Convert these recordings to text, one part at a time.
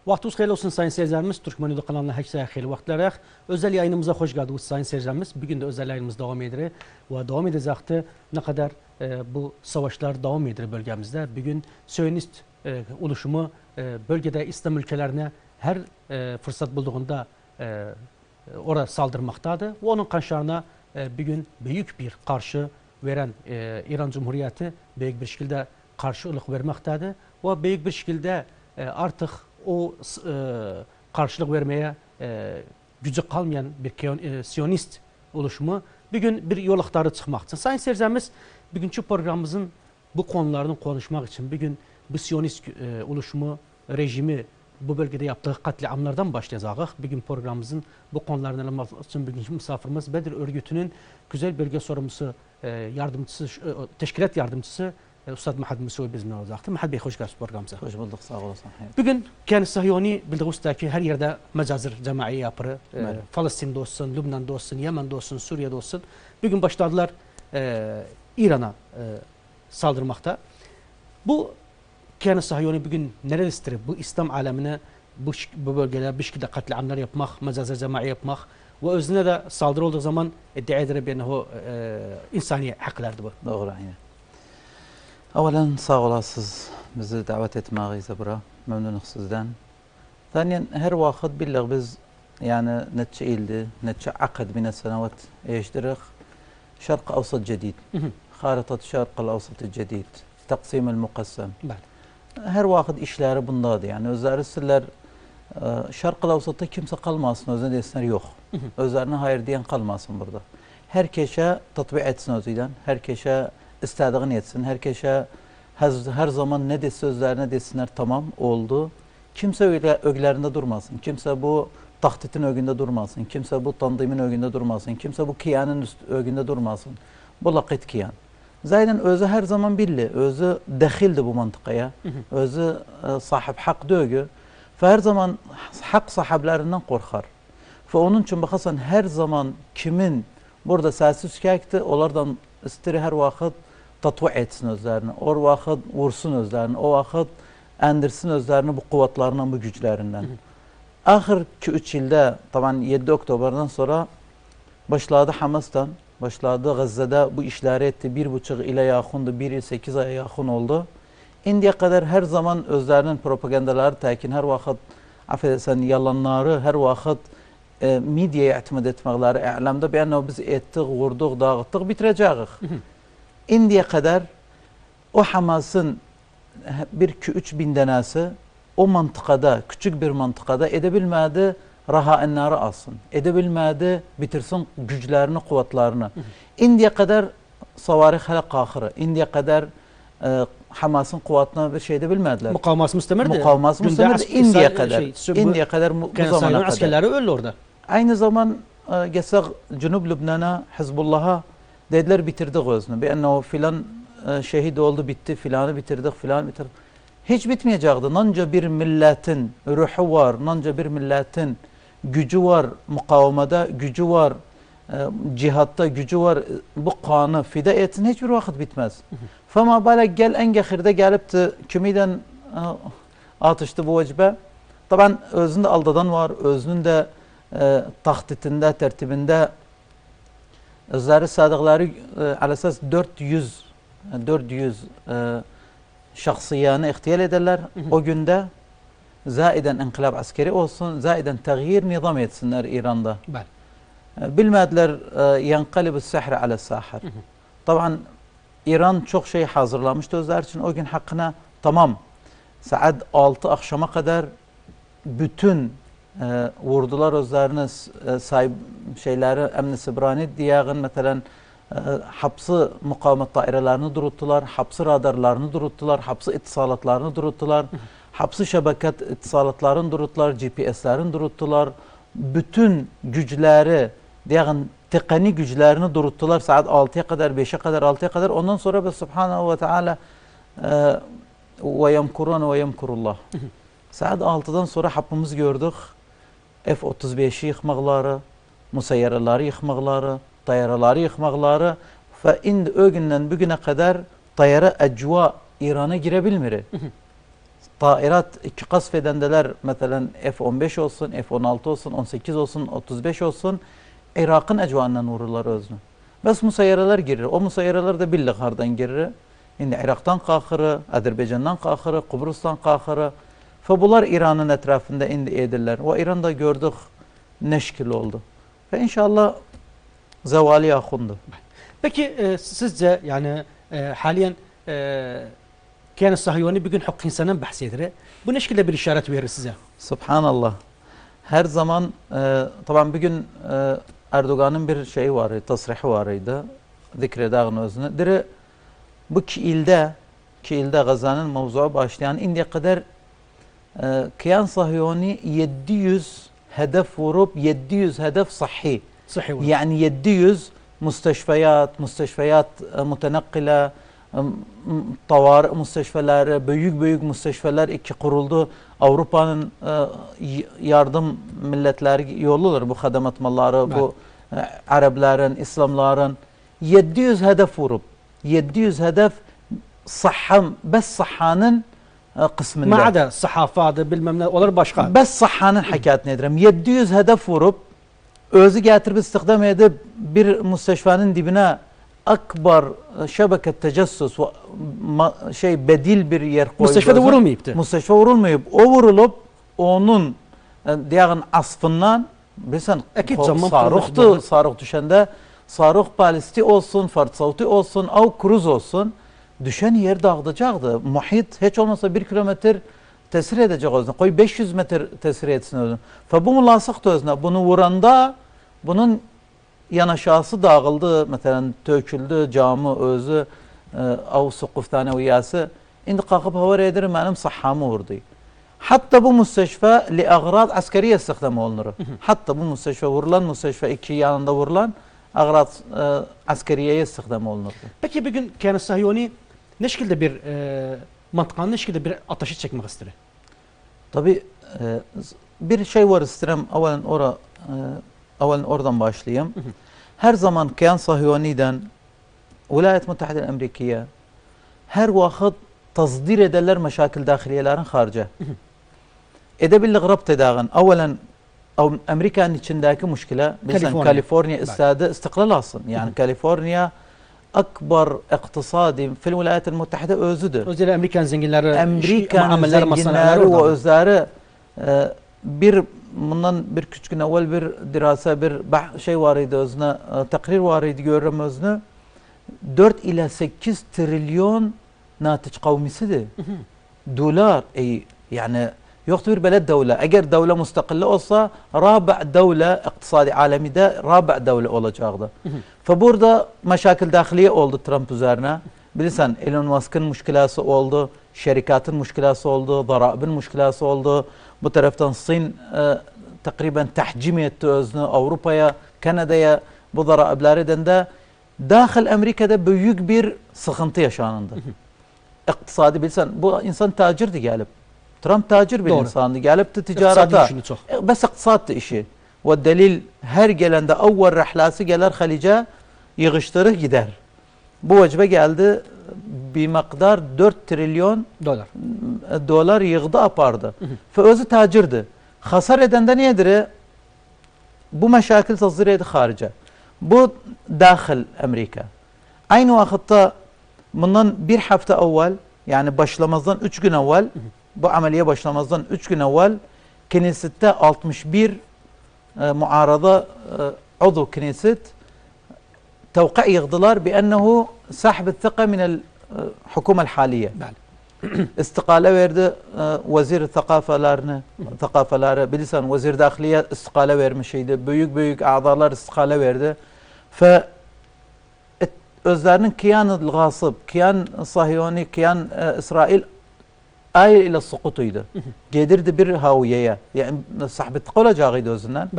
Vaxtınız xeyirli olsun sayın seyircilerimiz. Türkmen kanalına herkese hayırlı vaxtlar. Özel yayınımıza hoş geldiniz sayın seyircilerimiz. Bugün de özel yayınımız devam ediyor ve devam edecekti. Ne kadar bu savaşlar devam ediyor bölgemizde. Bugün Siyonist oluşumu bölgede İslam ülkelerine her fırsat bulduğunda oraya saldırmaktadır. Ve onun karşılığına bugün büyük bir karşı veren İran Cumhuriyeti büyük bir şekilde karşılık vermektedir. Ve büyük bir şekilde artık o karşılık vermeye gücü kalmayan bir Siyonist oluşumu bugün bir yol aktarı çıkmak için. Sayın seyircilerimiz, bugünkü programımızın bu konularını konuşmak için bugün bu Siyonist oluşumu, rejimi bu bölgede yaptığı katliamlardan başlayacağız. Bugün programımızın bu konularını almak için bugünkü misafirimiz Bedir Örgütü'nün Güzel Bölge Sorumlusu, yardımcısı, teşkilat yardımcısı Ustad Mahad Musavi bizimle olacaktır. Mahad Bey hoş geldiniz programımıza. Hoş bulduk, sağ olasın. Bugün kendi Sahyoni bildiğiniz ki her yerde mecazır cemaii yapır. Filistin'de olsun, Lübnan'da olsun, Yemen'de olsun, Suriye'de olsun. Bugün başladılar İran'a saldırmakta. Bu kendi Sahyoni bugün nerededir? Bu İslam alemine bu bölgelerde bir şekilde katliamlar yapmak, mecazır cemaii yapmak ve özüne de saldırı olduğu zaman iddia eder bir o insani haklardır bu. Doğru, aynen. Evvelen sağ olasınız bizi davet etmeğinize bura. Memnunuz sizden. Thaniyen her vakit billah biz yani netçe ildi, netçe akad min senevat eştirik Şark Avsat Cedid. Haritat Şark Avsat Cedid. Taksim el-Mukassam. Her vakit işleri bundadır. Yani özleri sizler Şark Avsat'ta kimse kalmasın, özüne desinler yok. Özlerine hayır diyen kalmasın burada. Herkese tatbik etsin özüyle, herkese istediğini etsin, herkese her zaman ne dese sözlerine desinler tamam oldu. Kimse öyle öglerinde durmasın, kimse bu tahtitin ögünde durmasın, kimse bu tandimin ögünde durmasın, kimse bu kiyanın ögünde durmasın. Bu lakit kiyan. Zaten özü her zaman billi, özü dahildi bu mantıkaya, özü sahip hak dögü. Her zaman hak sahiplerinden korkar. Ve onun için bakarsan her zaman kimin burada sessiz şikayeti onlardan istiri her vakit tatvu etsin özlerini, o vakit vursun özlerini, o vakit endirsin özlerini bu kuvvetlerinin, bu güçlerinden. Ahir 2-3 yılda, taban 7 Oktober'dan sonra başladı Hamas'tan, başladı Gazze'de bu işleri etti. 1,5 ile yakındı, 1 yıl 8 aya yakın oldu. İndiye kadar her zaman özlerinin propagandaları tekin, her vakit affedersen yalanları, her vakit medyaya itimat etmekleri, i'lamda beyanla biz ettik, vurduk, dağıttık, bitireceğiz. İndiye kadar o Hamas'ın 1-2-3 bin denesi o mantıkada, küçük bir mantıkada edebilmedi rahaenleri alsın. Edebilmedi bitirsin güçlerini, kuvvetlerini. İndiye kadar savarih hala kahırı. İndiye kadar Hamas'ın kuvvetine bir şey edebilmediler. Mukaveması müstemirdi. Mukaveması müstemirdi indiye kadar. İndiye kadar bu zamana kadar. Askerleri öldü orada. Aynı zaman geçsek Cunub Lübnan'a, Hizbullah'a dediler bitirdik özünü. Beğenne filan şehit oldu bitti, filanı bitirdik, filan bitirdik. Hiç bitmeyecekti. Nanca bir milletin ruhu var, nanca bir milletin gücü var, mukavemede gücü var, cihatta gücü var. Bu kanı fida etsin hiçbir vakit bitmez. Fema bala gel en gehirde gelip de kümiden atıştı bu vecibe. Taban özünde aldadan var, özünün de tahtitinde, tertibinde özleri sadıkları alasas 400 şahsiyanı ihtiyal ederler. O günde zaiden inkılap askeri olsun, zaiden tağyir nizam etsinler İran'da. Bilmediler yanqalib sihr ala sahir. Taban İran çok şey hazırlamıştı özler için. O gün hakkına tamam saat 6 akşama kadar bütün vurdular özlerini sahip şeyleri Emni Sibrani diyağın mesela hapsı mukavemet dairelerini duruttular, hapsı radarlarını duruttular, hapsı itisalatlarını duruttular, hapsı şebekat itisalatlarını duruttular, GPS'lerini duruttular. Bütün güçleri, diyağın teknik güçlerini duruttular saat 6'ya kadar, 5'e kadar, 6'ya kadar. Ondan sonra biz Subhanahu ve Teala ve yemkurun ve yemkurullah. Saat 6'dan sonra hapımız gördük. F-35'i yıkmakları, musayyaraları yıkmakları, tayaraları yıkmakları ve indi o günden bugüne kadar tayara ecva İran'a girebilmir. Tairat iki kasf edendeler mesela F-15 olsun, F-16 olsun, 18 olsun, 35 olsun Irak'ın ecvanından vururlar özünü. Bes musayyareler girir. O musayyareler de billik hardan girir. Şimdi Irak'tan kalkırı, Azerbaycan'dan kalkırı, Kıbrıs'tan kalkırı. Ve bunlar İran'ın etrafında indi edirler. O İran'da gördük neşkil oldu. Ve inşallah zevali yakundu. Peki sizce yani haliyen Kiyan Sahyoni bugün hak insanın bahsedilir. Bu ne şekilde bir işaret verir size? Subhanallah. Her zaman tabii bugün Erdoğan'ın bir şeyi var, tasrihi varıydı. Zikredağın özünü. Diri bu ki ilde Gazan'ın mevzua başlayan indiye kadar Kiyan Sahyoni 700 hedef vurup 700 hedef sahhi. Yani 700 müsteşfiyat mütenakkile tavar müsteşfeler, büyük müsteşfeler iki kuruldu. Avrupa'nın yardım milletleri yollular bu hademat malları, bu Arapların, İslamların 700 hedef vurup 700 hedef sahhanın kısmında. Ma'ada sahafadı bilmem ne olur başka. Bes sahhanın hakikatini edirəm. 700 hedef vurup özü getirip istihdam edip bir müsteşfanın dibine akbar şebeke tecessus bedil bir yer koydu. Müsteşfede vurulmayıptı. Müsteşfe vurulmayıp o vurulup onun diğer asfından bilsen sarık düşende sarık balisti olsun, fartsauti olsun, av kruz olsun düşen yer dağıdacaktı. Muhit hiç olmasa 1 kilometre tesir edecek özüne. Koy 500 metre tesir etsin özüne. Ve bu mulasıktı özüne. Bunu vuranda bunun yanaşası dağıldı. Mesela töküldü camı özü av sukuftane uyası. İndi kalkıp havar edir benim sahhamı vurdu. Hatta bu müsteşfe li agrad askeriye istihdam olunur. Hatta bu müsteşfe vurulan müsteşfe iki yanında vurulan agrad askeriyeye istihdam olunur. Peki bugün Kiyan Sahyoni ne şekilde bir mantıkan ne şekilde bir ateşi çekmek ister? Tabi bir şey var isterim evvelen oradan başlayayım. Her zaman Kiyan Sahyoni'den Vilayet Müttehide Amerikiye her vakit tasdir ederler meşakil dahiliyelerin harca. Edebillik rabt edağın evvelen Amerika'nın içindeki müşkile bilsen Kaliforniya istadı istiklal alsın. Yani Kaliforniya akbar iktisadi fil Vilayet Müttehide özüdür. Özellikle Amerikan zenginleri, Amerikan zenginleri ve özleri bundan bir küçük gün evvel bir dirasa bir şey var idi özüne takrir var idi görürüm özüne 4 ila 8 trilyon natiç kavmisidir. Dolar yani yoktu bir beled devlet. Eğer devlet müstakille olsa rabi' devlet iktisadi alemide rabi' devlet olacaktı. Ve burada meşakil dahiliye oldu Trump üzerine. Bilirsen Elon Musk'ın müşkilası oldu, şirkatın müşkilası oldu, darabın müşkilası oldu. Bu taraftan Çin takriben tahcim etti özünü Avrupa'ya, Kanada'ya bu darablardan da dahil Amerika'da büyük bir sıkıntı yaşandı. İktisadi bilsen bu insan tacirdi gelip. Trump tacir bir insandı gelip de ticarata. Bes iktisattı işi. Ve delil her gelende evvel rahlası gelir Halice yığıştırır gider. Bu vecibe geldi bir miktar 4 trilyon dolar yığdı apardı. Ve özü tacirdi. Hasar edende nedir? Bu meşakil tasdir edildi harice. Bu dahil Amerika. Aynı vakitte bundan bir hafta evvel yani başlamazdan 3 gün evvel bu ameliye başlamazdan 3 gün evvel Knesset'te 61 muarada عضو كنيست توقع يغضلار بأنه سحب الثقة من الحكومة الحالية. استقالة verdi وزير ثقافة بلسان وزير داخلية استقالة vermişiydi. Büyük a'dalar istikalle verdi. Ve özlerinin kiyan gasıb, kiyan Sahyoni, kiyan İsrail ayır ile sukutuydu. Gedirdi bir haviyeye. Yani sahbetlik olacağıydı özünden.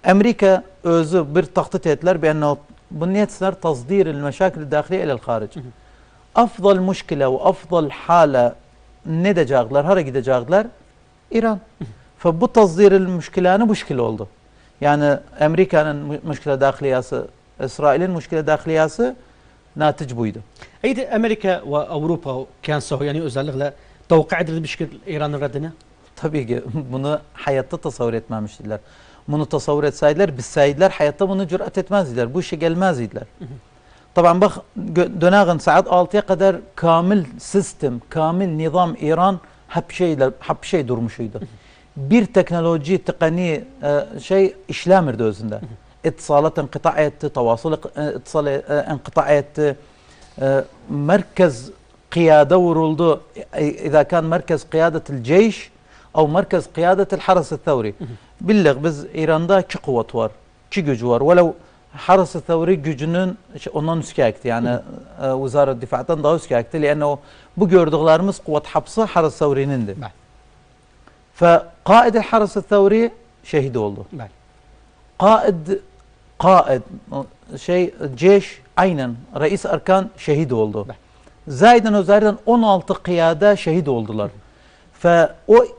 Amerika özü bir tahdit ettiler بأنه بنيتسر تصدير المشاكل الداخلية إلى الخارج. أفضل مشكلة وأفضل حالة ندecekler, hara gidecekler? İran. Ve bu tasdir müşkilanı müşkil oldu. Yani Amerika'nın müşkile dahiliyası, İsrail'in müşkile dahiliyası natiç buydu. Eydi Amerika ve Avrupa Kiyan Sahyoni özellikle Tavukka edilmiş ki İran'ın reddine? Tabii ki bunu hayatta tasavvur etmemiştiler. Bunu tasavvur etseydiler, bilseydiler hayatta bunu cüret etmezdiler. Bu işe gelmezdiler. Tabii bak döneğin saat 6'ya kadar kamil sistem, kamil nizam İran hep şey durmuşuydu. Bir teknoloji, tekniği şey işlemirdi özünde. İttisalat enqita etti, tavasıl enqita etti. Merkez قيادة vuruldu. إذا كان مركز قيادة الجيش أو مركز قيادة الحرس الثوري. Billah biz İran'da iki kuvvet var, iki gücü var. Velev Haras Thawri gücünün ondan üskekti. Yani Vizara Difa'dan daha üskekti. Lenne bu gördüklerimiz kuvvet hapsı Haras Thawri'nindi. فقائد الحرس الثوري şehit oldu. Kaid ceş aynen reis erkan şehit oldu. Zayden Özer'den 16 kıyada şehit oldular. Ve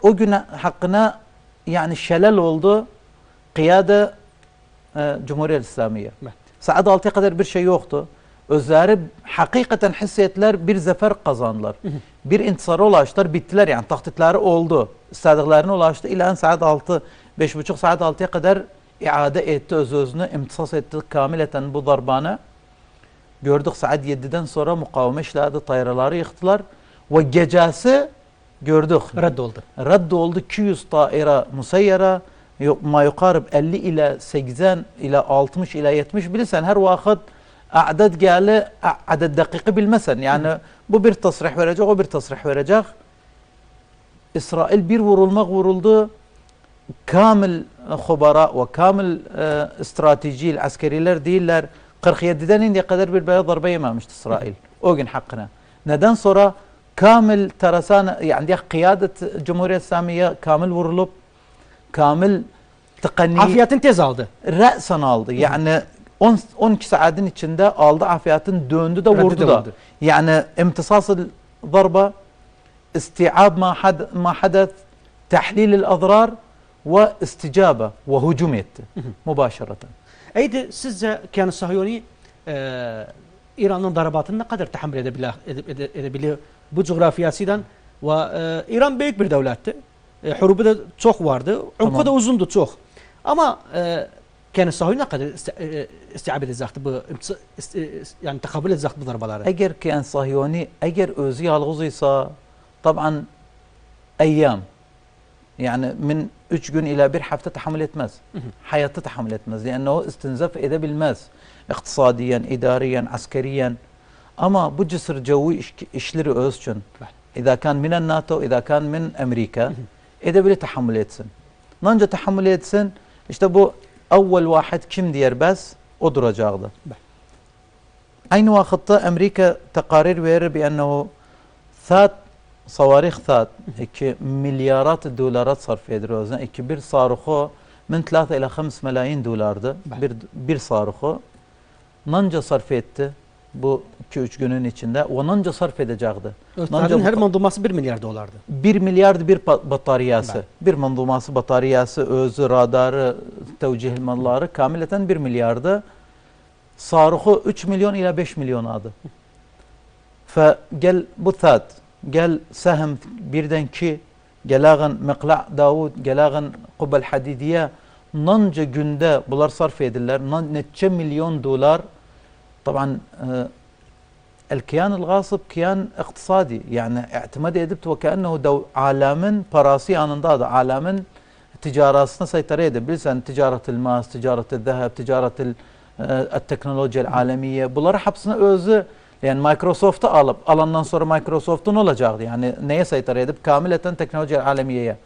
o gün hakkına yani şelal oldu kıyada Cumhuriyet İslamiye. Saat 6'ya kadar bir şey yoktu. Özleri hakikaten hissettiler, bir zafer kazandılar. Bir intisara ulaştılar, bittiler yani tahtitleri oldu. İstediklerine ulaştı. İlan saat 6, 5.30 saat 6'ya kadar iade etti özünü, imtisas etti kamileten bu darbana. Gördük saat 7'den sonra mukaveme işledi, tayraları yıktılar ve gecesi gördük. Reddoldu 200 taira musayyara, ma yukarib 50 ila 80 ila 60 ila 70 bilirsen her vakit adet geli adet dakika bilmesen yani bu bir tasrih verecek o bir tasrih verecek. İsrail bir vuruldu kamil khubara ve kamil stratejil askeriler değiller 47'den indiye kadar bir böyle darbe yememişti İsrail o gün hakkına. Neden sonra kamil terasan yani kıyadet Cumhuriyet İslamiye kamil vurulup kamil tıkanni afiyatın tez aldı. Re'san aldı. Yani 12 saatin içinde aldı afiyatın döndü de vurdu da. Yani imtisas-ı darba isti'ab ma hadet tahlil el-adrar ve isticabe ve hücum etti. Mübaşereten. Eydi sizce yani Sahiyoni İran'ın darabatını ne kadar tahammül edebiliyor bu coğrafyasından ve İran büyük bir devletti. Hurubu da çok vardı. Umku da uzundu çok. Ama yani Sahiyoni ne kadar istiab edecekti bu yani tekabül edecekti bu darbaları. Eğer ki Sahiyoni eğer özü yalğızıysa taban eyyam yani min 3 gün ila bir hafta tahammül etmez. Hayatta tahammül etmez. Yani o istinzaf edebilmez. İktisadiyen, idariyen, askeriyen. Ama bu cesur cevi işleri özçün. İza kan minen NATO, iza kan min Amerika edebilir tahammül etsin. Nanca tahammül etsin işte bu evvel vahid kim diyer bes o duracaktı. Aynı vakitte Amerika takarir verir بأنه ثات صواريخ ثات 2 milyarات دولارات صرف ediyor. Bir sarıkı min 3 ila 5 ملايين dolardı. Bir sarıkı nanca sarf etti bu 2-3 günün içinde. O nanca sarf edecekti. Her manduması 1 milyar dolardı. 1 milyardı bir bataryası. Bir manduması bataryası, özü, radarı, tevcihilmanları kamileten 1 milyardı. Sarıkı 3 milyon ila 5 milyon adı. Fe gel bu tat, gel sehem birden ki, gelağın Mekla' Davud, gelağın Kubel Hadidiye, nanca günde bunlar sarf edirler. Netçe milyon dolar. Taban الكيان الغاصب كيان اقتصادي يعني اعتماد edip وكأنه عالمın parası yanındadır. Alamın ticaretine saytara edebilirsen ticaret elmas, ticaret الذهب, ticaret الteknoloji alemiye bunları hepsini özü yani Microsoft'u alandan sonra Microsoft'un olacaktı. Yani neye saytara edip kamileten teknoloji alemiyeye.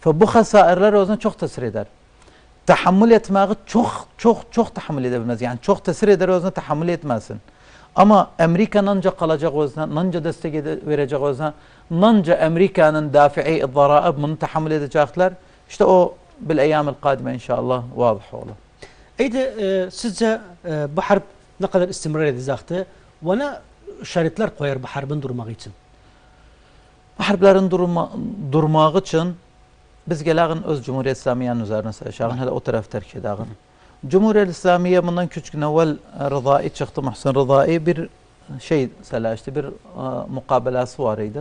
Ve bu hasairler o zaman çok tesir eder. Tahammül etmeyi çok tahammül edebilmez. Yani çok tesir eder o zaman tahammül etmezsin. Ama Amerika nanca kalacak o zaman, nanca destek verecek o zaman, nanca Amerika'nın dafi'i zaraib bunu tahammül edecekler. İşte o bil eyyamil kadime inşallah vaضح olur. Eydi sizce bu harp ne kadar istimrar edecekti ve ne şeritler koyar bu harbin durmak için? Bu harplerin durmak için biz gelağın öz Cumhuriyet İslamiye'nin üzerine sayışağın, hele o taraf terk edağın. Cumhuriyet İslamiye bundan küçük gün evvel Rızai çıktı, Muhsin Rızai bir şey selaştı, bir mukabelası var idi.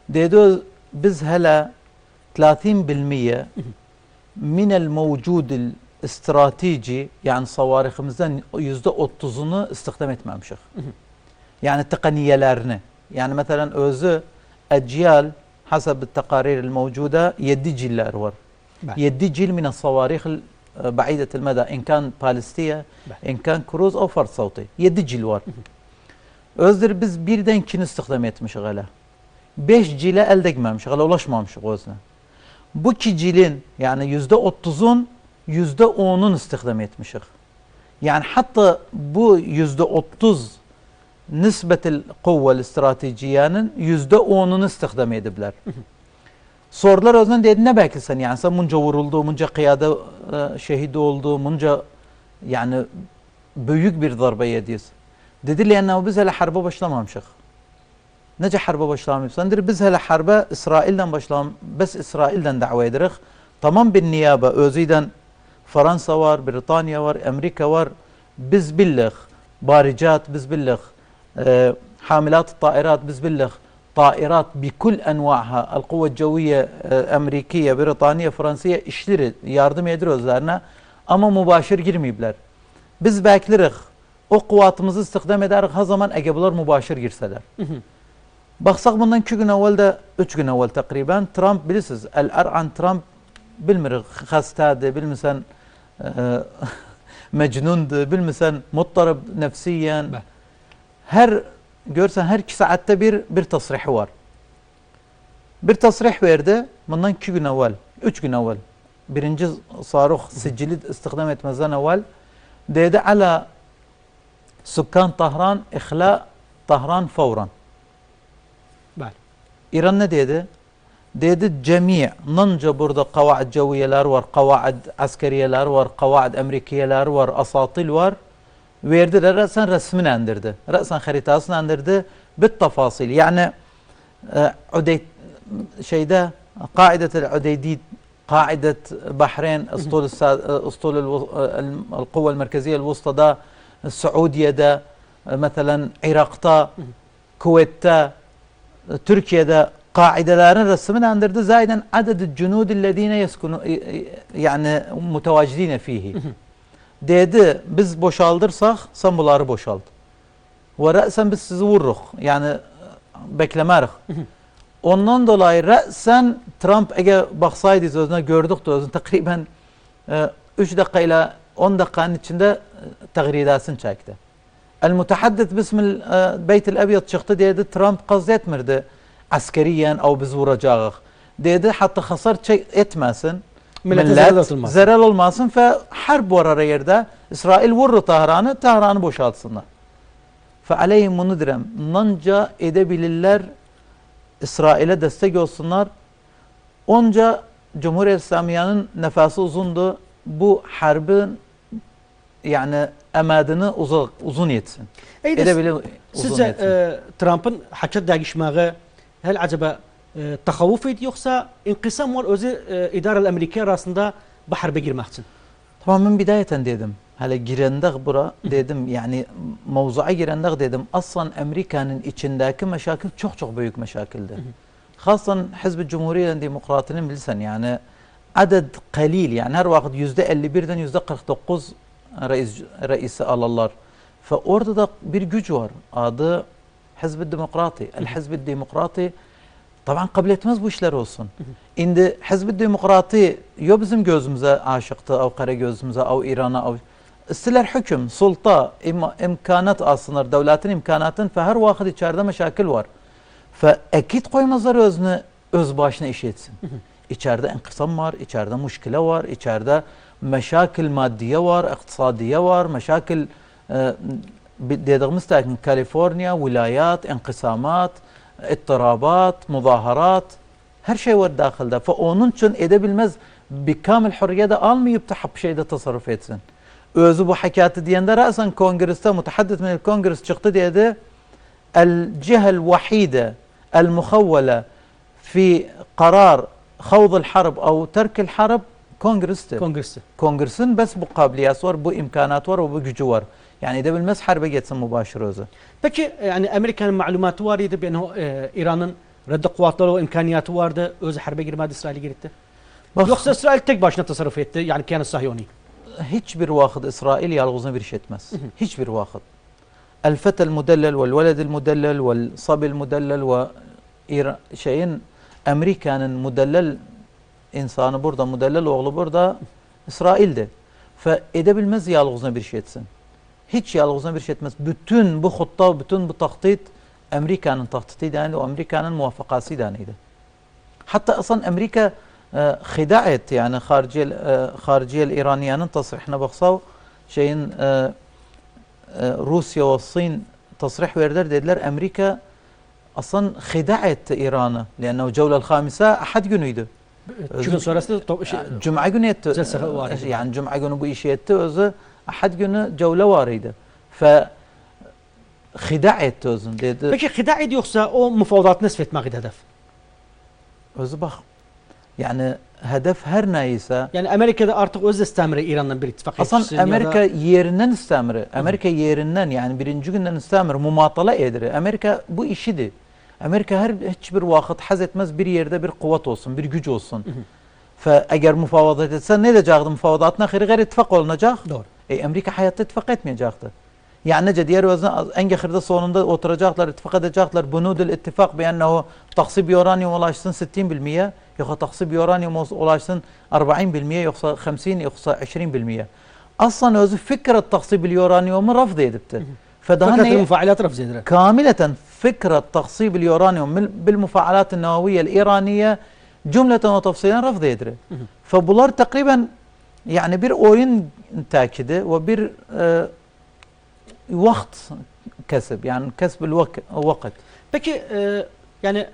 ديدو biz هلا 30% من الموجود الاستراتيجي يعني صواريخimizden %30'unu istihdam etmemişik. Yani tekniyelerine. Yani mesela özü أجيال حسب التقارير الموجودة 7 جيلار var. 7 جيل من الصواريخ بعيدة المدى إن كان باليستية إن كان كروز أو فرد صوتي 7 جيل var. Özür biz birden ikini istihdam etmişik hala. 5 cile elde etmemişik hala ulaşmamışık özüne. Bu 2 cilin yani %30'un %10'un istihdam etmişik. Yani hatta bu %30 nisbetil kuvve stratejiyanın %10'unu istihdam edibler. Sorular özünden dedi ne beklisin yani sen bunca vuruldu, bunca kıyada şehit oldu, bunca yani büyük bir darbe yediyiz. Dedi lenne biz hele harba başlamamışık. Nece harba başlamamışsan dedi biz hele harba İsrail'den başlam, bes İsrail'den dava edirik. Tamam bir niyaba özüden Fransa var, Britanya var, Amerika var. Biz billik baricat, biz billik حاملات الطائرات بزبلغ طائرات بكل أنواعها القوة الجوية أمريكية بريطانية فرنسية işleri yardım ediyor özlerine ama mübaşir girmeyibler. Biz beklirik o kuvvetimizi istihdam ederik ha zaman egebular mübaşir girseler. Baksak bundan 2 gün evvel de 3 gün evvel takriben Trump bilirsiniz el-Er'an Trump bilmirik hastadı bilmesen mecnundu bilmesen muttarib nefsiyen her görsen her 2 saatte bir tasrih var. Bir tasrih verdi bundan 2 gün evvel 3 gün evvel birinci sarık sicili istihdam etmezden evvel dedi ala sukkan Tahran ihla Tahran fawran. İran ne dedi? Dedi cemi nanca burada kavaid ceviyeler var, kavaid askeriyeler var, kavaid Amerikiyeler var, asatil var. Verdiler resen resmini endirdi. Resen haritasını endirdi. Bit tafasil. Yani şeyde kaidet Udeydid kaidet Bahreyn اسطول القوة المركزية الوسطى da Suudiye'de mesela Irak'ta Kuveyt'te Türkiye'de kaidelerin resmini endirdi. Zaten aded cunudillezine yeskunu yani mutavacidine fihi. Dedi biz boşaldırsak sen bunları boşalt. Ve re'sen biz sizi vururuz. Yani beklemerik. Ondan dolayı re'sen Trump eğer baksaydı sözüne gördük de özünü takriben 3 dakika ile 10 dakikanın içinde tagridatını çekti. El-Mutehaddit bismil Beyt-i Ebyad çıktı dedi Trump kastetmirdi askeriyen o biz vuracağız. Dedi hatta hasar etmesin. Millet zarar olmasın ve harp var yerde İsrail vurur Tahran'ı boşaltsınlar. Fe aleyhim bunu direm. Nanca edebilirler İsrail'e destek olsunlar. Onca Cumhuriyet İslamiye'nin nefesi uzundu. Bu harbin yani emadını uzun yetsin. Sizce Trump'ın hakikat değişmeği hel acaba tahavvuf ediyor yoksa inkısam var özü idare Amerika arasında bu harbe girmek için? Tamam ben bidayeten dedim. Hele girendek bura dedim yani mevzu'a girendek dedim. Aslan Amerika'nın içindeki meşakil çok büyük meşakildir. Hasan Hizb-i Cumhuriyet Demokratının bilsen yani adet kalil yani her vakit %51'den %49 reisi alırlar. Ve orada da bir güç var. Adı Hizb-i Demokrati. El-Hizb-i Demokrati taban kabul etmez bu işler olsun. Şimdi Hizb-i Demokrati ya bizim gözümüze aşıktı, o kara gözümüze, o İran'a, o istiler hüküm, sulta, imkanat aslında, devletin imkanatın ve her vakit içeride meşakil var. Ve ekit koymazlar özünü, öz başına iş etsin. İçeride inkısam var, içeride müşkile var, içeride meşakil maddiye var, iktisadiye var, meşakil dediğimiz takin Kaliforniya, vilayat, inkısamat, ittirabat, muzaharat, her şey var dahilde. Ve onun için edebilmez bir kamil hürriyede almayıp da bir şeyde tasarruf etsin. Özü bu hakikati diyende rasen kongreste, mutahaddit min kongres çıktı dedi. الجهة الوحيدة المخولة في قرار خوض الحرب أو ترك الحرب Kongres'in bes bu kabiliyası var, bu imkanat var ve bu gücü var. Yani edebilmez harbe geçsin mübaşir özü. Peki yani Amerika'nın malumatı var idi ben İran'ın Reddi kuvvetleri ve imkaniyatı vardı. Özü harbe girmedi İsrail'e girdi. Bak, Yoksa İsrail tek başına tasarruf etti. Yani kendi Sahyoni. hiçbir vakit İsrail yalğızına bir şey etmez. Hiçbir vakit. الفتى المدلل والولد المدلل والصبي المدلل şeyin Amerika'nın müdellel insanı burada, müdellel oğlu burada İsrail'di. Fe edebilmez yalğızına bir şey etsin. Hiç yalğızına bir şey etmez. Bütün bu hutta, bütün bu taktit Amerika'nın tahtitiydi. Yani o Amerika'nın muvaffakasıydı. Yani. Hatta aslında Amerika خداع etti. Yani hariciye İraniyanın tasrihine baksav şeyin Rusya ve Çin tasrih verdiler. Dediler Amerika aslında خداع etti İran'ı. Lenne cevle الخامسة ahad günüydü. Çünkü sonrasında Cuma günü etti. Yani Cuma günü bu işi etti. Özü ahad günü cevle varıydı. Fe خداع etti özün dedi. Peki hida ediyorsa o müfavdatı nesf etmek hedef. Özü bak. Yani hedef her neyse. Yani Amerika'da artık öz istemire İran'dan bir ittifak etsin. Aslında Amerika yerinden istemire. Amerika yerinden yani birinci günden istemire. Mumatala edir. Amerika bu işidir. Amerika hiçbir vakit haz etmez bir yerde bir kuvvet olsun, bir güç olsun. Fe eğer mufavadat etse ne edecekti? Mufavadatına gayri ittifak olunacak. Doğru. Amerika hayatta ittifak etmeyecekti. Yani nece diğer özne en ahirde sonunda oturacaklar, ittifak edecekler. Bunudul ittifak beyennehu taksib uranyum ulaşsın 60%, yoksa taksib uranyum ulaşsın 40%, yoksa 50, yoksa 20%. Aslında özü fikret taksib uranyumu rafd edipti. فكرة المفاعلات رفض زيدرة كاملة فكرة تخصيب اليورانيوم بالمفاعلات النووية الإيرانية جملة وتفصيلا رفض يدري فبولار تقريبا يعني bir oyun تأكيده وبir وقت كسب يعني كسب الوقت. Peki yani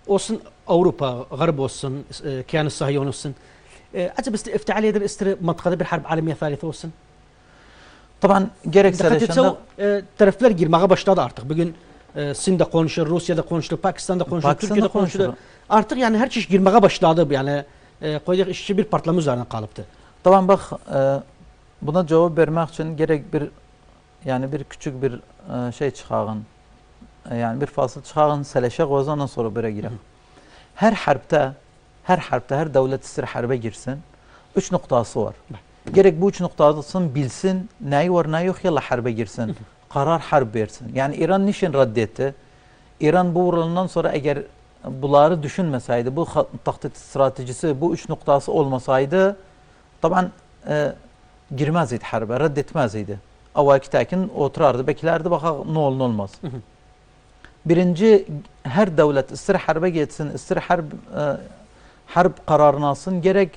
olsun Avrupa, Garip olsun, كيان الصهيون olsun. Acaba iftihal eder istiri mantıkada bir harp alemiye thalithe olsun? طبعا gerekse taraflar girmeye başladı artık. Bugün Çin'de konuşur, Rusya'da konuşur, Pakistan'da konuşur, Türkiye'de konuşur. Artık yani her çeşit girmeye başladı. Yani koyacak işçi bir patlama üzerine kalıptı. Tamam bak buna cevap vermek için gerek bir yani bir küçük bir şey çıkarın. Yani bir fasıl çıkarın, seleşek o zaman sonra böyle girer. Her harpte her devlet ister harbe girsin. 3 noktası var. Gerek bu 3 noktasını bilsin, neyi var neyi yok yalla harbe girsin. Karar harp versin. Yani İran niçin reddetti? İran bu vurulundan sonra eğer bunları düşünmeseydi, bu tahdit stratejisi, bu 3 noktası olmasaydı taban girmezdi harbe, reddetmezdi. Avaki tekin oturardı, beklerdi bakalım ne olur ne olmaz. Birinci her devlet ister harbe geçsin, ister harp kararını alsın, gerek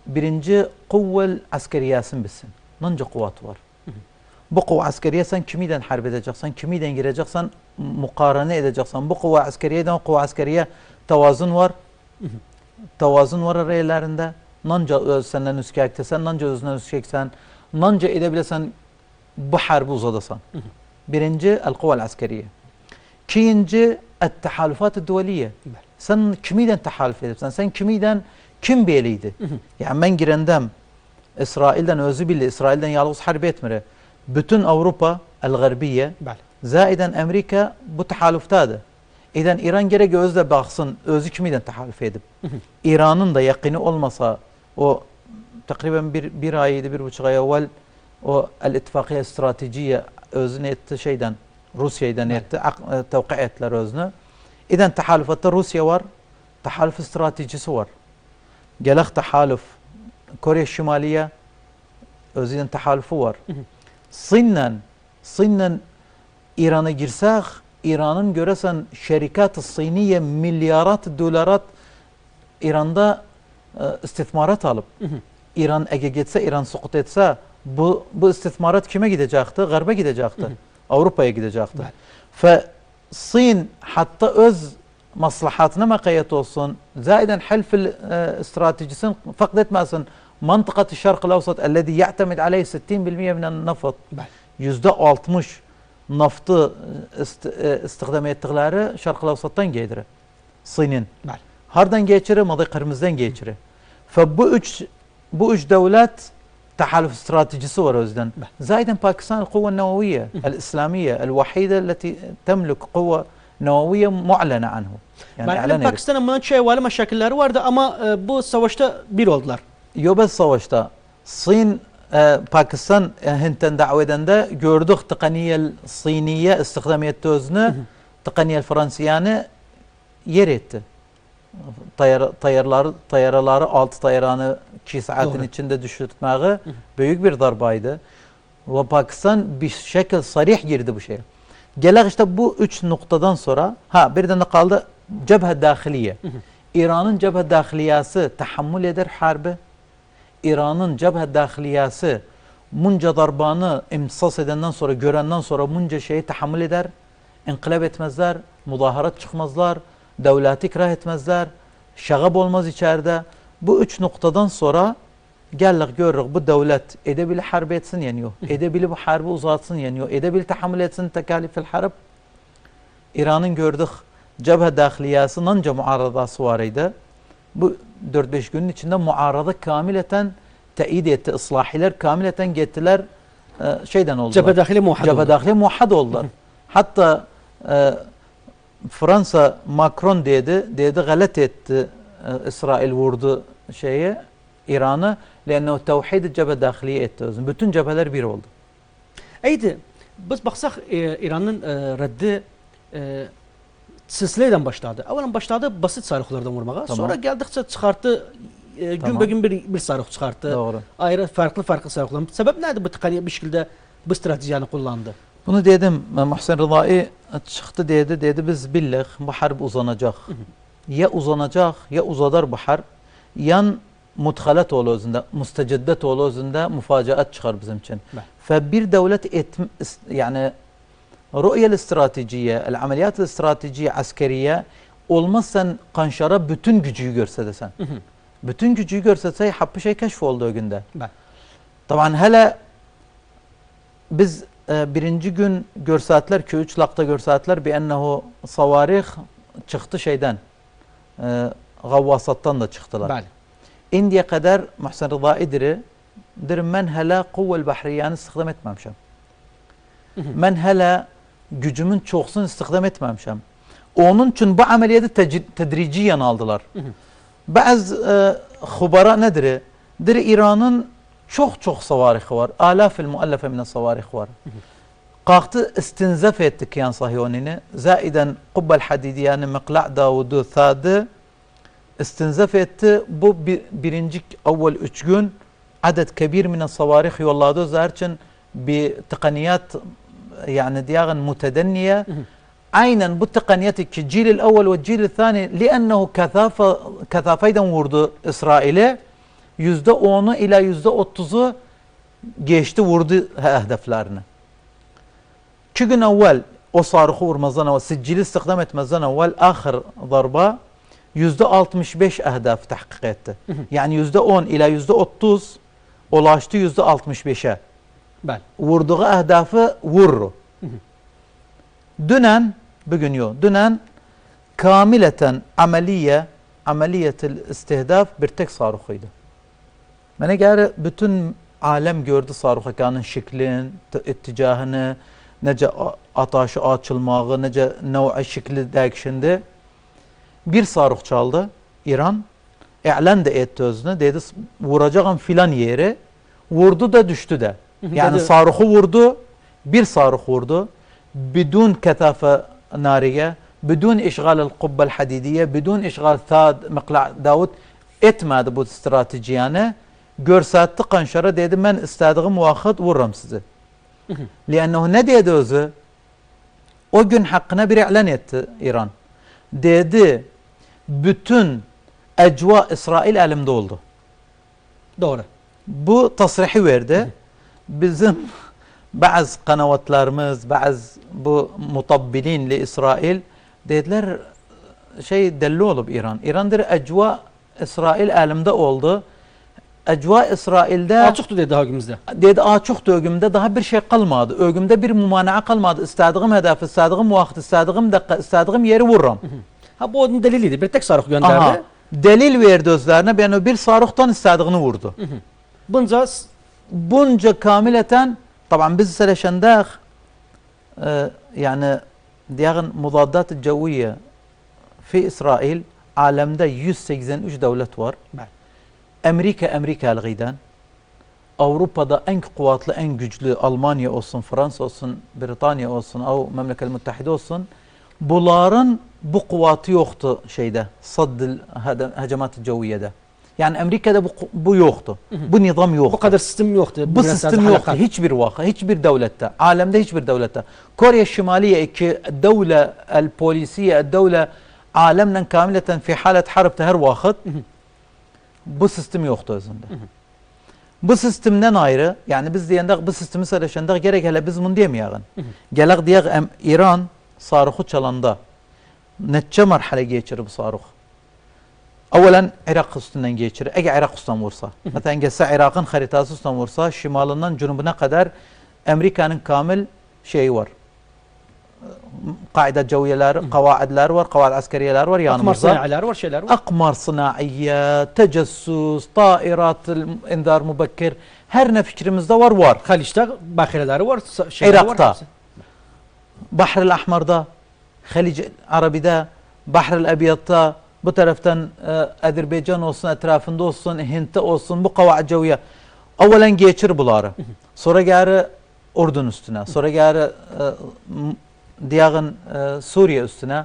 birinci kuvvel askeriyasın bilsin. Nanca kuvvet var. Bu kuvve askeriye sen kimiden harp edeceksen, kimiden gireceksen, mukarene edeceksen. Bu kuvve askeriyeden o kuvve askeriye tevazun var. Tevazun var araylarında. Nanca senden üskektesen, nanca özünden üskeksen, nanca edebilesen bu harbi uzadasan. Birinci el-kuvve askeriye. İkinci el-tehalufat dualiye. Sen kimiden tehaluf edipsen, sen kimiden kim beliydi? Yani ben girendem İsrail'den özü bile İsrail'den yalnız harp etmire. Bütün Avrupa el-Garbiye zaiden Amerika bu tehaluftadı. İden İran gerek özle baksın özü kimiden tehaluf edip. İran'ın da yakını olmasa o takriben bir ayıydı, 1,5 ay evvel o el-ittifakiye stratejiye özünü etti şeyden Rusya'dan etti. Tevki ettiler özünü. İden tehalufatta Rusya var. Tehaluf stratejisi var. Gelek tehaluf Kore Şimaliye özünün tehalufu var. Çin'den İran'a girsek İran'ın göresen şerikat-ı Çiniye milyarat dolar İran'da istithmarat alıp İran ege geçse, İran sukut etse bu istithmarat kime gidecekti? Garba gidecekti. Avrupa'ya gidecekti. Fe Çin hatta öz maslahatına makayet olsun. Zaiden helf stratejisini fakd etmesin. Mantıkat-ı Şark-ı Avsat ellezî ya'temid aleyh 60% minen nafat. %60 naftı istihdam ettikleri Şark-ı Avsat'tan gelir. Çin'in. Hardan geçirir? Madı Kırmızı'dan geçirir. Fe bu üç devlet تحالف استراتيجي var özden. زائدا باكستان القوة النووية الإسلامية الوحيدة التي تملك قوة نووية معلنة عنه. Yani Pakistan'ın bundan çevreli meşakilleri vardı ama bu savaşta bir oldular. Yobaz savaşta Çin Pakistan Hint'ten davetinde gördük tıkaniyel Çiniye istikdamiyette özünü tıkaniyel Fransiyane yer etti. Tayarları 6 tayaranı 2 saatin içinde düşürtmeyi büyük bir darbaydı. Ve Pakistan bir şekil sarih girdi bu şeye. Gelek işte bu 3 noktadan sonra birden de kaldı cebhe dahiliye. İran'ın cebhe dahiliyası tahammül eder harbi. İran'ın cebhe dahiliyası munca darbanı imsas edenden sonra görenden sonra munca şeyi tahammül eder. İnkılap etmezler, mudaharat çıkmazlar, devleti ikrah etmezler, şagab olmaz içeride. Bu 3 noktadan sonra geldik görürük bu devlet edebilir harbi etsin yeniyor. Edebilir bu harbi uzatsın yeniyor. Edebilir tahammül etsin tekalifil harp. İran'ın gördük cebhe dahiliyası nanca muaradası var idi. Bu 4-5 günün içinde muarada kamileten teyit etti. Islahiler kamileten gettiler şeyden oldular. Cebhe dahili muhad oldular. Cebhe dahili muhad oldular. Hatta Fransa Macron dedi galet etti İsrail vurdu İran'ı لأنه tevhid cebhe dahiliye etti. Bütün cepheler bir oldu. Eydi biz baksak İran'ın reddi silsileden başladı. Evvelen başladı basit sarıklardan vurmağa. Tamam. Sonra geldikçe çıkarttı gün be gün bir sarık çıkarttı. Doğru. Ayrı farklı sarıklar. Sebep neydi bu tıkanıya bir şekilde bu stratejiyi kullandı? Bunu dedim Muhsin Rızai çıktı dedi biz billah bu harp uzanacak. Ya uzanacak ya uzadar bu harp. Yan mudhalat oğlu özünde, müsteceddet oğlu özünde mufacaat çıkar bizim için. Febir devlet yani rü'yel stratejiye, ameliyat stratejiye, askeriye olmazsan kanşara bütün gücü görse desen. Bütün gücü görse happı şey keşf oldu o günde. Taban hele biz birinci gün görsaatler, 2-3 lakta görsaatler bi ennehu savarih çıktı şeyden, gavvasattan da çıktılar. Bəli. İndiye kadar Muhsin Rızai derim ben hala kuvvel bahriyanı istihdam etmemişim. Ben hala gücümün çoğusunu istihdam etmemişim. Onun için bu ameliyatı tedriciyen aldılar. Bazı khubara nedir? İran'ın çok savarihi var. Alafil muallefe mine savarihi var. Kalktı istinzaf etti Kiyan Sahiyoni'ni. Zaiden Kubbel Hadidiyanı Mıkla' Davudu Thadi istinzaf etti. Bu birinci evvel 3 gün adet kebir mine savarih yolladı. Zarçın bir tıkaniyat yani diyagan mutedenniye. Aynen bu tıkaniyat ki cilil evvel ve cilil thani liannehu kathafaydan vurdu İsrail'e. %10'u ila %30'u geçti vurdu hedeflerini. 2 gün evvel o sarıkı vurmazdan evvel siccili istihdam etmezden evvel ahir darba %65 ehdaf tahkik etti. Yani %10 ila %30 ulaştı %65'e. Vurduğu ehdafı vurru. Dünen, bugün yok. Dünen kamileten ameliyetil istihdaf bir tek sarıkıydı. Bana göre bütün alem gördü sarıkanın şeklin, itticahını, nece ataşı açılmağı, nece nev'i şekli değişindi. Bir sarık çaldı İran. İlan da etti özünü. Dedi vuracağım filan yeri. Vurdu da düştü de. Yani sarıkı vurdu. Bir sarık vurdu. Bidun ketafe nariye. Bidun işgal kubbel hadidiye. Bidun işgal thad Mıkla' Davud etmedi bu strateji yani. Görsattı kanşara dedi ben istediğim vakit vururum sizi. Liannehu ne dedi özü? O gün hakkına bir ilan etti İran. Dedi bütün ecva İsrail elimde oldu. Doğru. Bu tasrihi verdi. Bizim bazı kanavatlarımız, bazı bu mutabbilinli İsrail dediler delli olup İran. İran'dır ecva İsrail elimde oldu. Ecva İsrail'de açıktı dedi hagimizde. Dedi açıktı ögümde daha bir şey kalmadı. Ögümde bir mumana'a kalmadı. İstediğim hedef, istediğim vakit, istediğim dakika, istediğim yeri vururum. Bu onun deliliydi. Bir tek sarık gönderdi. Aha, delil verdi özlerine. Ben o bir sarıktan istediğini vurdu. Bunca kamileten taban biz seleşendak yani دياغن مضادات الجوية في إسرائيل عالمda 183 devlet var. Amerika الغيدان. Avrupa'da en kuvvetli, en güçlü Almanya olsun, Fransa olsun, Britanya olsun, o Memleket Müttehide olsun. Bunların bu kuvveti yoktu şeyde, saddil hacamat-ı ceviyede. Yani Amerika'da bu yoktu. Bu nizam yoktu. Bu kadar sistem yoktu. Bu sistem yoktu. Hiçbir vaka, hiçbir devlette, alemde hiçbir devlette. Kore Şimaliye ki devle el polisiye, devle alemden kamileten fi halet harpte her vakit bu sistem yoktu özünde. Bu sistemden ayrı, yani biz diyende bu sistemi söyleşende gerek hele biz bunu diyemeyağın. Gelek diyek İran sarıkı çalanda netçe marhale geçirir bu sarık. Evvelen Irak üstünden geçirir. Eğer Irak üstünden vursa. Mesela gelse Irak'ın haritası üstünden vursa şimalından cunubuna kadar Amerika'nın kamil şeyi var. Kaide ceviyeler, kavaidler var, kavaid askeriyeler var yanımızda. Akmar sınailer var, şeyler var. Akmar sınaiye, tecessüs, tairat, indar mübekkir, her ne fikrimizde var. Haliç'te bakireleri var, şeyler Irak'ta, var. Bahr-ı Ahmar'da, Halic Arabi'de, Bahr-ı Ebiyat'ta, bu taraftan Azerbaycan olsun, etrafında olsun, Hint'te olsun, bu kavaid ceviye. Evvelen geçir bunları. Sonra geri Ordun üstüne, sonra geri diyağın Suriye üstüne.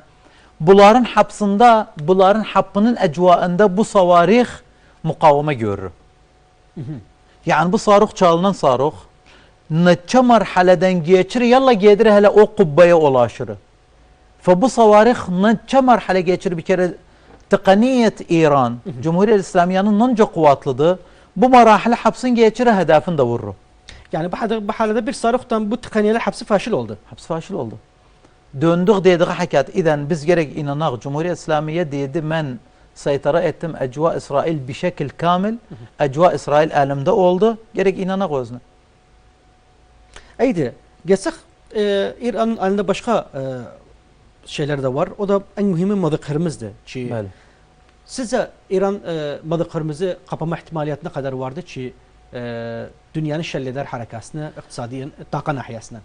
Bunların hapsında, bunların hapının ecvaında bu savarih mukaveme görür. Yani bu sarık çalınan sarık neçe marhaleden geçir, yalla gelir hele o kubbeye ulaşır. Fe bu savarih neçe marhale geçir bir kere tekniyet İran, Cumhuriyet İslamiye'nin nonca kuvvetlidir. Bu marahale hapsın geçiri hedefini de vurur. Yani bu halde bir sarıktan bu tıkaniyeler hapsi faşil oldu. Hapsi faşil oldu. Döndük dediği hakikat. İden biz gerek inanak Cumhuriyet İslamiye dedi ben saytara ettim ecva İsrail bir şekil kamil. Ecva İsrail alemde oldu. Gerek inanak özne. Eydi. Geçsek İran'ın elinde başka şeyler de var. O da en mühimi madıklarımızdı. Bəli. Sizce İran madıklarımızı kapama ihtimaliyeti ne kadar vardı ki dünyanın şelleder harekasını, iktisadiyen, taqa nahiyasına?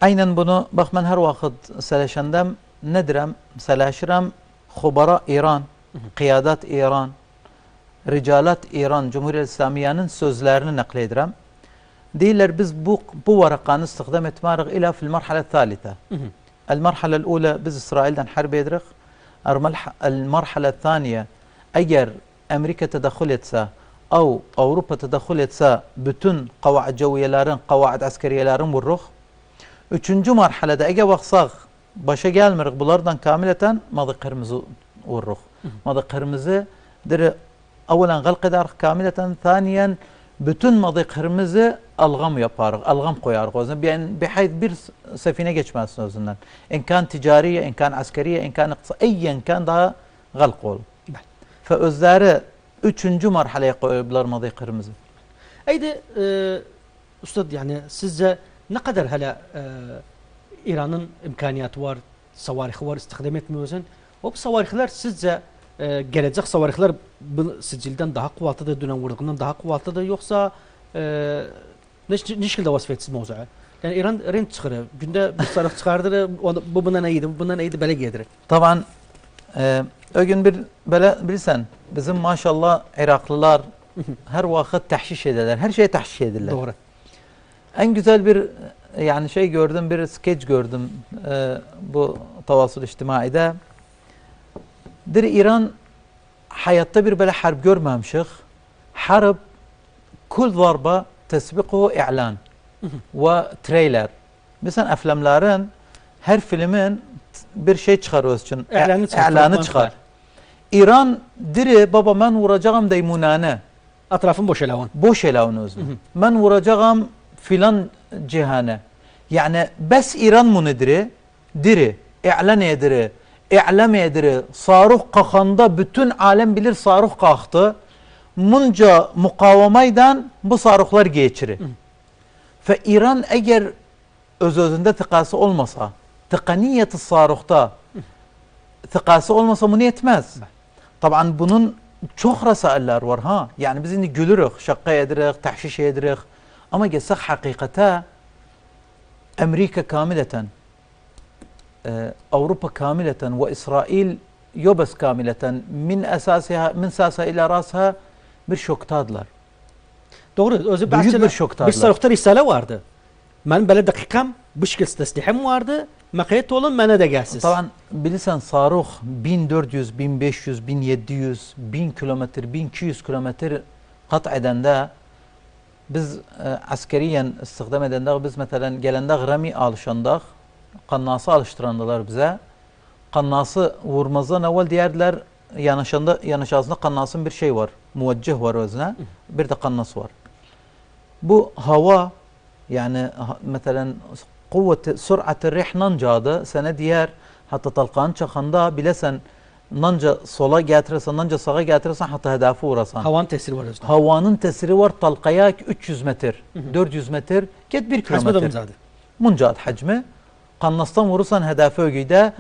Aynen bunu, bak ben her vakit seleşendem, nedirem, seleşirem, khubara İran, kıyadat İran, ricalat İran, Cumhuriyet İslamiye'nin sözlerini nakledirem. Değiller biz bu varakanı istihdam etmarıq ila fil marhala thalitha. المرحلة الأولى biz İsrail'den harp edirik. المرحلة الثانية eğer Amerika tedakhül etse أو Avrupa tedakhül etse bütün kavaid ceviyelerin, kavaid askeriyelerin vurruq. Üçüncü marhalada eğer vaksaq başa gelmirik bunlardan kamileten madı kırmızı vurruq. Madı kırmızı diri evvelen galq edarik kamileten, thaniyen bütün madı kırmızı algam yaparıq, algam koyarıq. O zaman bihayth bir sefine geçmezsin özünden. En kan ticariye, en kan askeriye, en kan iktisadiyen kan daha galq olur. Fe özleri üçüncü marhaleye koyuyorlar madı kırmızı. Eydi Üstad, yani sizce ne kadar hala İran'ın imkaniyatı var, savarihı var, istihdam etmiyorsun? O bu savarihler sizce gelecek savarihler bu sicilden daha kuvvetlidir, dönem vurduğundan daha kuvvetlidir, yoksa ne şekilde vasfetsiz mevzuya? Yani İran rent çıkarır, günde bir sarık çıkardır, bu bundan iyiydi, bu bundan iyiydi, böyle gelir. Taban o gün bilirsen bizim maşallah Iraklılar her vakit tahşiş ederler, her şeye tahşiş ederler. Doğru. En güzel bir yani şey gördüm, bir skeç gördüm bu tavasül içtimaide. İran hayatta bir böyle harp görmemişik. Harp kul zarba tesbiqu i'lan ve trailer. Mesela aflamların her filmin bir şey çıkarıyoruz için i'lanı çıkar. İran diri baba ben vuracağım deymunane. Etrafın boş elavun. Boş elavun özüm. Ben vuracağım filan cihane. Yani bes İran munidiri diri i'lan ediri. İ'lam ediri. Sarıh kakanda bütün alem bilir sarıh kalktı. Munca mukavemaydan bu sarıhlar geçirir. Ve İran eğer özünde tıkası olmasa, tıkaniyeti sarıhta tıkası olmasa bunu yetmez. Tabii bunun çok rasailler var ha. Yani biz şimdi gülürük, şakka edirik, tahşiş edirik. Ama gelsek hakikate Amerika kamileten أوروبا كاملة وإسرائيل يوبس كاملة من أساسها من ساسها إلى رأسها bir şoktadılar. Doğru. Özü Büyük bir bir şoktadılar. sarıqta risale vardı. Mən belə dəqiqəm bu şəkil təslihim vardı. Məqayət olun mənə də gəlsiz. Taban bilirsən sarux 1400, 1500, 1700, 1000 kilometre, 1200 kilometre kat edende biz askeriyen istihdam edende biz mesela gelende grami alışandak kannası alıştırandılar bize. Kannası vurmazdan evvel diğerler yanaşasında kannasın bir şey var. Muveccih var özüne. Bir de kannası var. Bu hava yani mesela kuvvet sürat-ı rih nancadı sene diğer hatta talqan çakanda bilesen nanca sola getirirsen nanca sağa getirirsen hatta hedefi uğrasan. Havanın tesiri var özünde. Havanın tesiri var talqaya 300 metre 400 metre get 1 kilometre. Muncat hacmi. Kannastan vurursan hedefi ögüde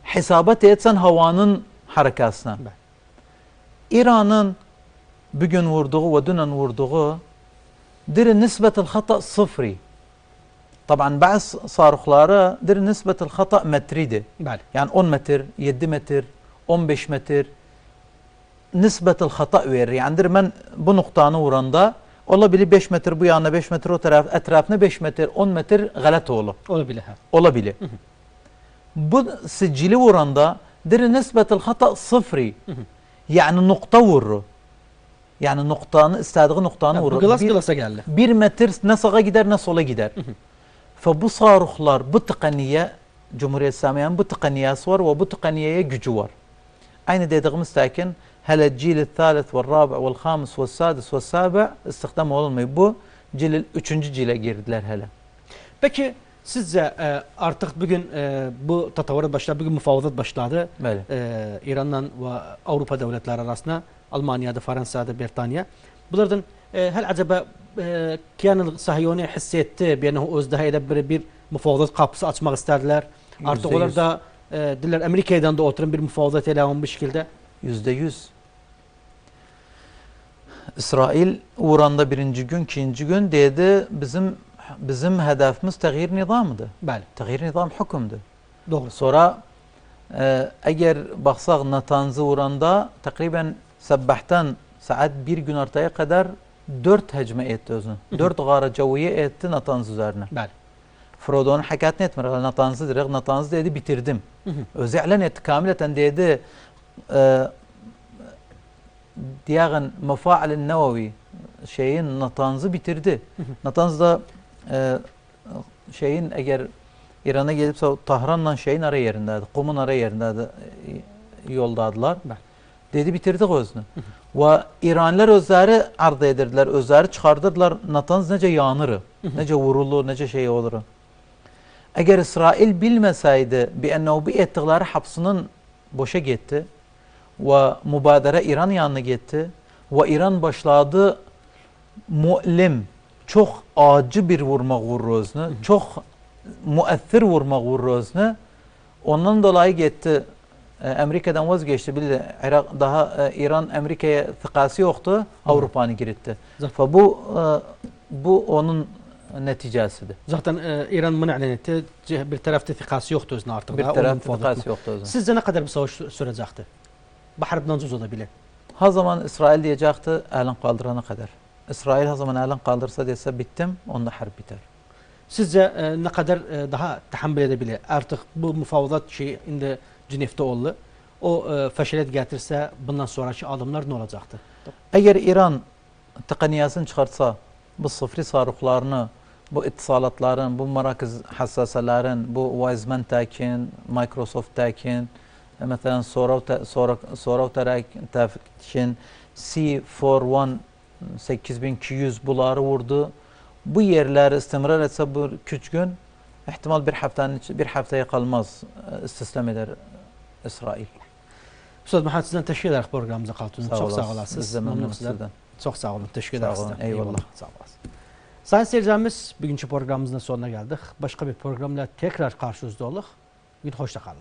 hesabat etsen havanın harekasına. İran'ın bugün vurduğu ve dünen vurduğu diri nisbetel hata sıfri. طبعا بعض صاروخları dir nisbetel hata metriydi. Yani 10 metre, 7 metre, 15 metre nisbetel hata verir. Yani dir ben bu noktanı vuranda olabilir 5 metre bu yana 5 metre o taraf etrafına 5 metre 10 metre galat olur. Olabilir. Olabilir. Bu sicili vuranda dir nisbetel hata sıfri. Yani nokta vurur. Yani noktanı istediği noktanı vurur. Bu glasa geldi. 1 metre ne sağa gider ne sola gider. فبو صاروخlar bu tıkaniye Cumhuriyet İslamiye'nin bu tıkaniyesi var ve bu tıkaniyeye gücü var. Aynı dediğimiz takin hele cil thalith ve rabi ve khamis ve sadis ve sabi istihdam olunmuyor. Bu cilil 3. cile girdiler hele. Peki sizce artık bugün bu tatavarat başladı, bugün müfavadat başladı. İran'la ve Avrupa devletleri arasında Almanya'da, Fransa'da, Britanya. Bunlardan hal acaba كان الصهيوني hissetti بأنه özde bir müfavadat kapısı açmak istediler. Artık onlar da diller Amerika'dan da oturun bir müfavadat eylemi bu şekilde. %100. İsrail uğranda birinci gün, ikinci gün dedi bizim hedefimiz tağyir nizamıdır. Bəli. Tağyir nizam hükümdür. Doğru. Sonra eğer baksak Natanz'ı uğranda takriben sabahtan saat 1 gün ortaya kadar 4 hecme etti özünü. 4 gara caviye etti Natanz üzerine. Bəli. Frodo'nun hakikatini etmir. Natanz'ı direkt Natanz'ı dedi bitirdim. Özü ilan etti kamileten dedi diyağın mefa'alin nevevi şeyin Natanz'ı bitirdi. Natanz'da şeyin eğer İran'a gelipse Tahran'la şeyin ara yerindeydi. Kum'un ara yerindeydi. Yoldaydılar. Dedi bitirdik özünü. Ve İranlılar özleri ardı edirdiler, özleri çıkardırdılar. Natanz nece yanırı, nece vurulur, nece şey olur. Eğer İsrail bilmeseydi bi ettikleri hapsının boşa gitti ve mübadere İran yanına gitti ve İran başladı mu'lim, çok acı bir vurmak vurur özünü, çok müessir vurmak vurur özünü. Ondan dolayı gitti. Amerika'dan vazgeçti. Bildi Irak daha İran Amerika'ya tıkası yoktu. Avrupa'nı giritti. Bu onun neticesidir. Zaten İran bunu ilan etti. Bir tarafta tıkası yoktu özüne artık. Bir tarafta tıkası yoktu özüne. Sizce ne kadar bir savaş sürecekti? Bu harbdan cüz olabilir. Ha zaman İsrail diyecekti elin kaldırana kadar. İsrail ha zaman elin kaldırsa dese bittim, onda harp biter. Sizce ne kadar daha tahammül edebilir? Artık bu müfavadat şeyi indi Cenev'de oldu. O feşilet getirse bundan sonraki adımlar ne olacaktı? Eğer İran tıkaniyasını çıkartsa bu sıfri sarıklarını, bu ittisalatların, bu marakiz hassaselerin, bu Weizmann tekin, Microsoft tekin, mesela Sorov tekin, C41 8200 bunları vurdu. Bu yerler istimrar etse bu küç gün ihtimal bir haftaya kalmaz istislam eder İsrail. Üstad Muhammed sizden teşekkür ederiz programımıza katıldığınız için. Çok sağ olasınız. Biz de memnunuz sizden. Çok sağ olun. Teşekkür ederiz. Sağ olun. Eyvallah. Sağ olasın. Sayın seyircilerimiz bugünkü programımızın sonuna geldik. Başka bir programla tekrar karşınızda olduk. Hoşça kalın.